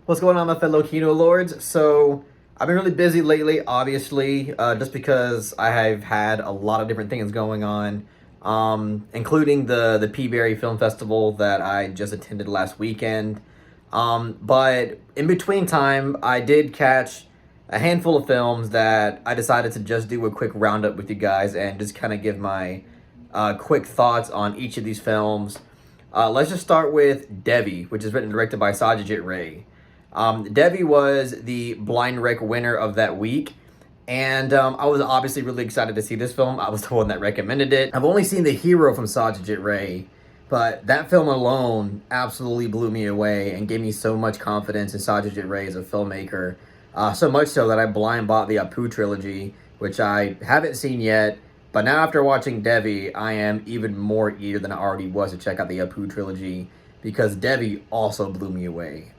What's going on, my fellow Kino Lords? So, I've been really busy lately, obviously, just because I have had a lot of different things going on, including the Peaberry Film Festival that I just attended last weekend. But in between time, I did catch a handful of films that I decided to just do a quick roundup with you guys and just kind of give my quick thoughts on each of these films. Let's just start with Devi, which is written and directed by Satyajit Ray. Devi was the Blind Rec winner of that week, and I was obviously really excited to see this film. I was the one that recommended it. I've only seen The Hero from Satyajit Ray, but that film alone absolutely blew me away and gave me so much confidence in Satyajit Ray as a filmmaker. So much so that I blind bought the Apu trilogy, which I haven't seen yet. But now after watching Devi, I am even more eager than I already was to check out the Apu trilogy because Devi also blew me away.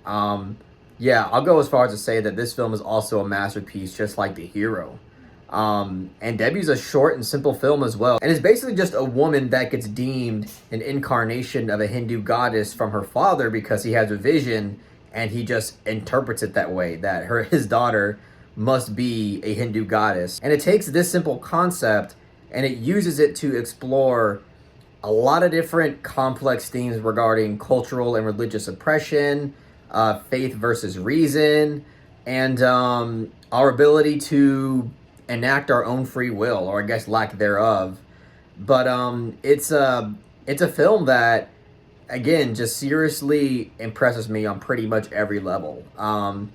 Yeah, I'll go as far as to say that this film is also a masterpiece, just like The Hero. And Debbie's a short and simple film as well. And it's basically just a woman that gets deemed an incarnation of a Hindu goddess from her father because he has a vision and he just interprets it that way, that his daughter must be a Hindu goddess. And it takes this simple concept and it uses it to explore a lot of different complex themes regarding cultural and religious oppression, faith versus reason, and our ability to enact our own free will, or I guess lack thereof. But it's a film that, again, just seriously impresses me on pretty much every level. I'm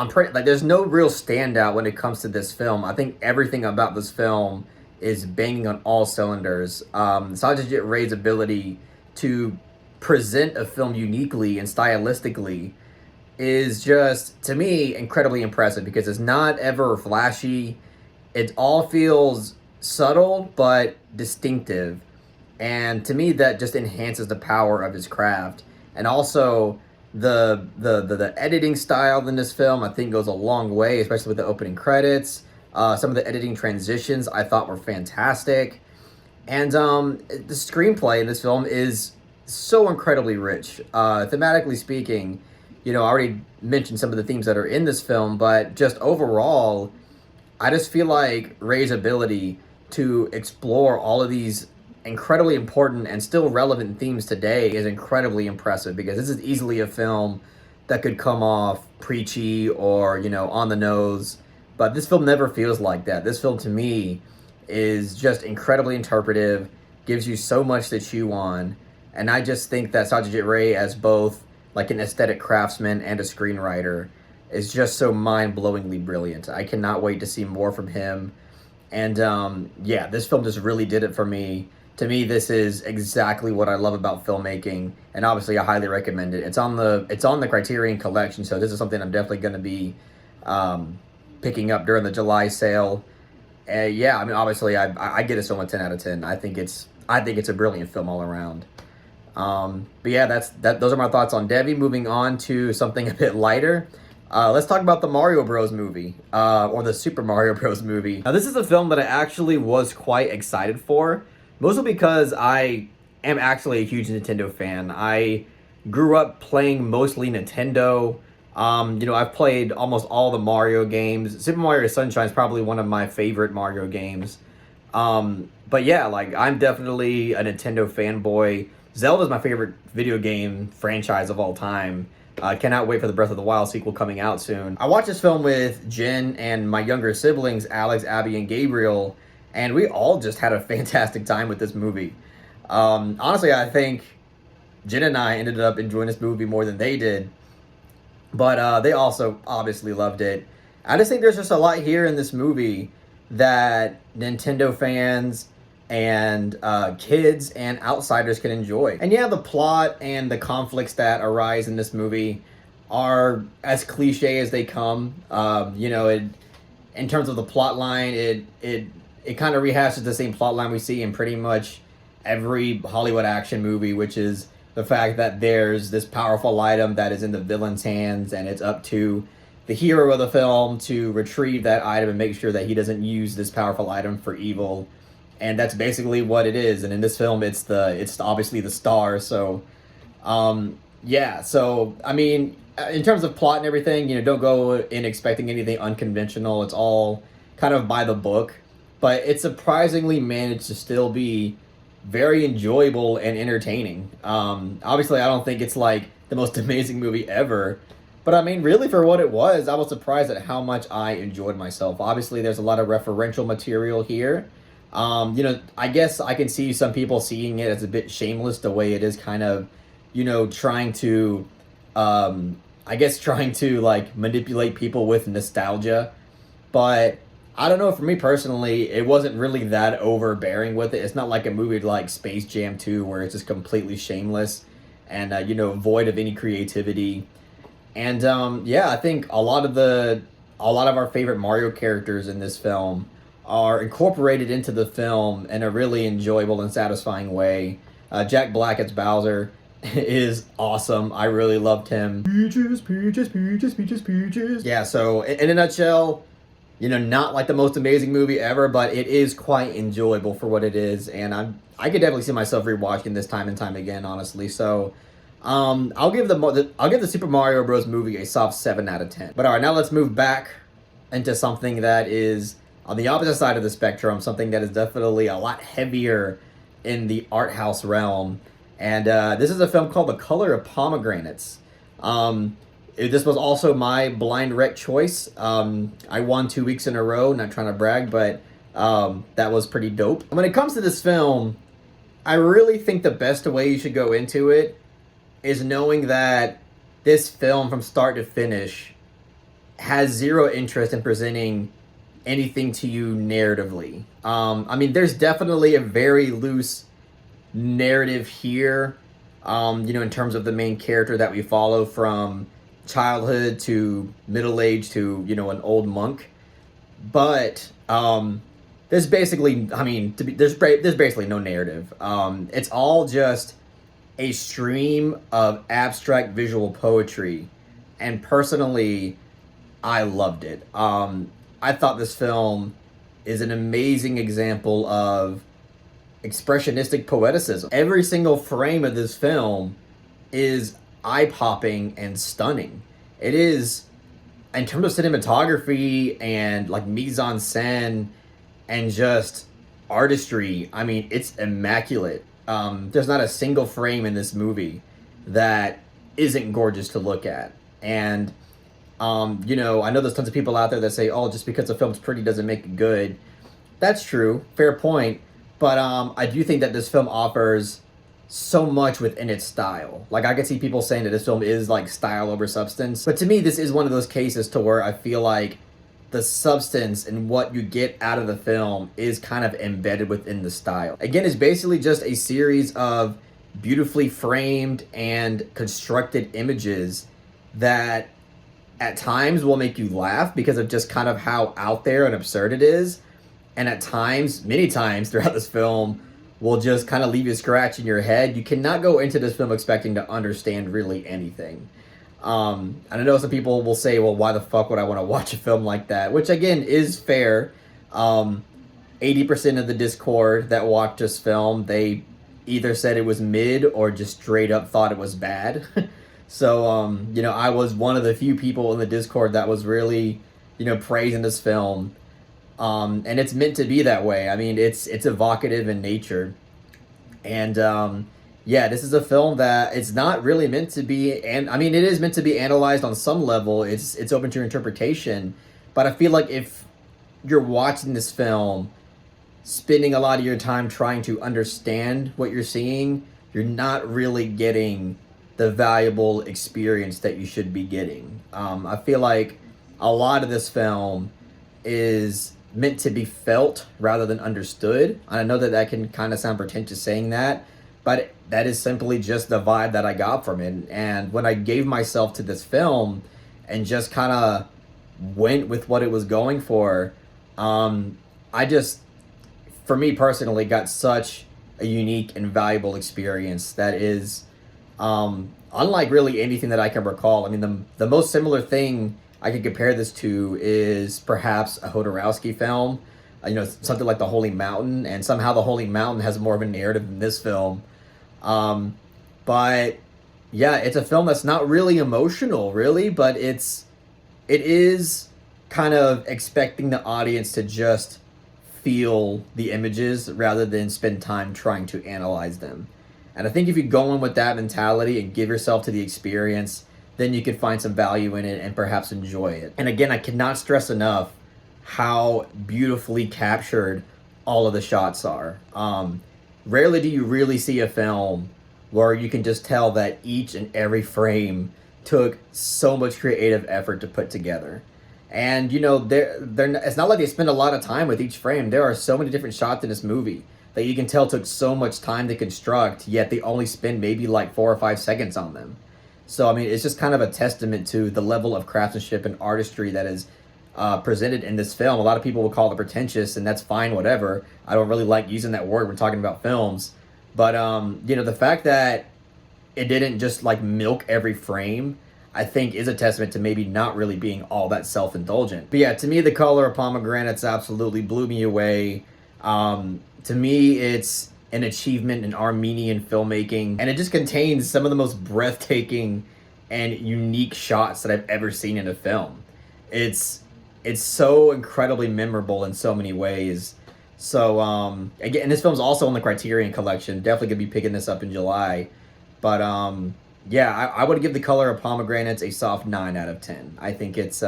pretty like there's no real standout when it comes to this film. I think everything about this film is banging on all cylinders. Satyajit Ray's ability to present a film uniquely and stylistically is just, to me, incredibly impressive because it's not ever flashy. It all feels subtle but distinctive. And to me, that just enhances the power of his craft. And also, the editing style in this film, I think, goes a long way, especially with the opening credits. Some of the editing transitions I thought were fantastic. And the screenplay in this film is so incredibly rich. Thematically speaking, I already mentioned some of the themes that are in this film, but just overall, I just feel like Ray's ability to explore all of these incredibly important and still relevant themes today is incredibly impressive because this is easily a film that could come off preachy or, on the nose, but this film never feels like that. This film, to me, is just incredibly interpretive, gives you so much to chew on. And I just think that Satyajit Ray, as both like an aesthetic craftsman and a screenwriter, is just so mind-blowingly brilliant. I cannot wait to see more from him. And yeah, this film just really did it for me. To me, this is exactly what I love about filmmaking, and obviously I highly recommend it. It's on the Criterion Collection, so this is something I'm definitely going to be picking up during the July sale. Yeah, I mean, obviously I get it so much 10 out of 10. I think it's a brilliant film all around. But yeah, those are my thoughts on Devi. Moving on to something a bit lighter. Let's talk about the Mario Bros. Movie, or the Super Mario Bros. Movie. Now, this is a film that I actually was quite excited for, mostly because I am actually a huge Nintendo fan. I grew up playing mostly Nintendo. I've played almost all the Mario games. Super Mario Sunshine is probably one of my favorite Mario games. But yeah, like, I'm definitely a Nintendo fanboy. Zelda's my favorite video game franchise of all time. I cannot wait for the Breath of the Wild sequel coming out soon. I watched this film with Jen and my younger siblings, Alex, Abby, and Gabriel, and we all just had a fantastic time with this movie. Honestly, I think Jen and I ended up enjoying this movie more than they did, but they also obviously loved it. I just think there's just a lot here in this movie that Nintendo fans and kids and outsiders can enjoy. And yeah, the plot and the conflicts that arise in this movie are as cliche as they come. In terms of the plot line, it kind of rehashes the same plot line we see in pretty much every Hollywood action movie, which is the fact that there's this powerful item that is in the villain's hands, and it's up to the hero of the film to retrieve that item and make sure that he doesn't use this powerful item for evil. And that's basically what it is. And in this film, it's obviously the star. So Yeah, so I mean, in terms of plot and everything, don't go in expecting anything unconventional. It's all kind of by the book, but it surprisingly managed to still be very enjoyable and entertaining. Obviously, I don't think it's like the most amazing movie ever, but I mean, really, for what it was, I was surprised at how much I enjoyed myself. Obviously, there's a lot of referential material here. I guess I can see some people seeing it as a bit shameless, the way it is kind of trying to, I guess, trying to like manipulate people with nostalgia. But I don't know, for me personally, it wasn't really that overbearing with it. It's not like a movie like Space Jam 2 where it's just completely shameless and, void of any creativity. And yeah, I think a lot of our favorite Mario characters in this film are incorporated into the film in a really enjoyable and satisfying way. Jack Black as Bowser is awesome. I really loved him. Peaches, peaches, peaches, peaches, peaches. Yeah, so in a nutshell, not like the most amazing movie ever, but it is quite enjoyable for what it is, and I could definitely see myself rewatching this time and time again, honestly. So, I'll give the Super Mario Bros. Movie a soft 7 out of 10. But all right, now let's move back into something that is on the opposite side of the spectrum, something that is definitely a lot heavier in the art house realm. And this is a film called The Color of Pomegranates. This was also my blind rec choice. I won 2 weeks in a row, not trying to brag, but that was pretty dope. When it comes to this film, I really think the best way you should go into it is knowing that this film, from start to finish, has zero interest in presenting anything to you narratively. I mean, there's definitely a very loose narrative here, in terms of the main character that we follow from childhood to middle age to, an old monk. But there's basically, I mean, there's basically no narrative. It's all just a stream of abstract visual poetry, and personally, I loved it. I thought this film is an amazing example of expressionistic poeticism. Every single frame of this film is eye-popping and stunning. It is, in terms of cinematography and like mise-en-scène and just artistry, I mean, it's immaculate. There's not a single frame in this movie that isn't gorgeous to look at. And, I know there's tons of people out there that say, oh, just because a film's pretty doesn't make it good. That's true. Fair point. But I do think that this film offers so much within its style. Like, I can see people saying that this film is like style over substance. But to me, this is one of those cases to where I feel like the substance and what you get out of the film is kind of embedded within the style. Again, it's basically just a series of beautifully framed and constructed images that at times will make you laugh because of just kind of how out there and absurd it is. And at times, many times throughout this film, will just kind of leave you scratching your head. You cannot go into this film expecting to understand really anything. And I know some people will say, well, why the fuck would I want to watch a film like that? Which, again, is fair. 80% of the Discord that watched this film, they either said it was mid or just straight up thought it was bad. So, I was one of the few people in the Discord that was really, praising this film. And it's meant to be that way. I mean, it's evocative in nature. And, yeah, this is a film that it's not really meant to be, and I mean, it is meant to be analyzed on some level. It's open to your interpretation. But I feel like if you're watching this film, spending a lot of your time trying to understand what you're seeing, you're not really getting the valuable experience that you should be getting. I feel like a lot of this film is meant to be felt rather than understood. I know that can kind of sound pretentious saying that, but that is simply just the vibe that I got from it. And when I gave myself to this film and just kind of went with what it was going for, I just, for me personally, got such a unique and valuable experience that is unlike really anything that I can recall. I mean, the most similar thing I could compare this to is perhaps a Jodorowsky film, something like The Holy Mountain, and somehow The Holy Mountain has more of a narrative than this film. But Yeah, it's a film that's not really emotional, really, but it is kind of expecting the audience to just feel the images rather than spend time trying to analyze them. And I think if you go in with that mentality and give yourself to the experience, then you can find some value in it and perhaps enjoy it. And again, I cannot stress enough how beautifully captured all of the shots are. Rarely do you really see a film where you can just tell that each and every frame took so much creative effort to put together. And you know, it's not like they spend a lot of time with each frame. There are so many different shots in this movie that you can tell took so much time to construct, yet they only spend maybe like 4 or 5 seconds on them. So I mean, it's just kind of a testament to the level of craftsmanship and artistry that is presented in this film. A lot of people will call it pretentious, and that's fine, whatever. I don't really like using that word when talking about films, but you know, the fact that it didn't just like milk every frame, I think is a testament to maybe not really being all that self-indulgent. But yeah, to me, The Color of Pomegranates absolutely blew me away. To me, it's an achievement in Armenian filmmaking, and it just contains some of the most breathtaking and unique shots that I've ever seen in a film. It's it's so incredibly memorable in so many ways. So again, and this film's also on the Criterion Collection. Definitely gonna be picking this up in July. But yeah, I would give The Color of Pomegranates a soft 9 out of 10. I think it's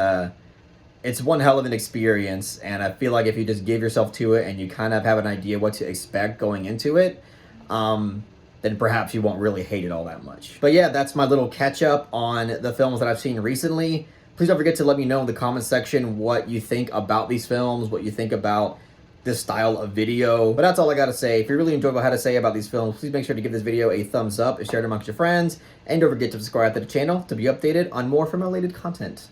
one hell of an experience, and I feel like if you just give yourself to it and you kind of have an idea what to expect going into it, then perhaps you won't really hate it all that much. But yeah, that's my little catch up on the films that I've seen recently. Please don't forget to let me know in the comment section what you think about these films, what you think about this style of video. But that's all I gotta say. If you really enjoyed what I had to say about these films, please make sure to give this video a thumbs up and share it amongst your friends. And don't forget to subscribe to the channel to be updated on more film-related content.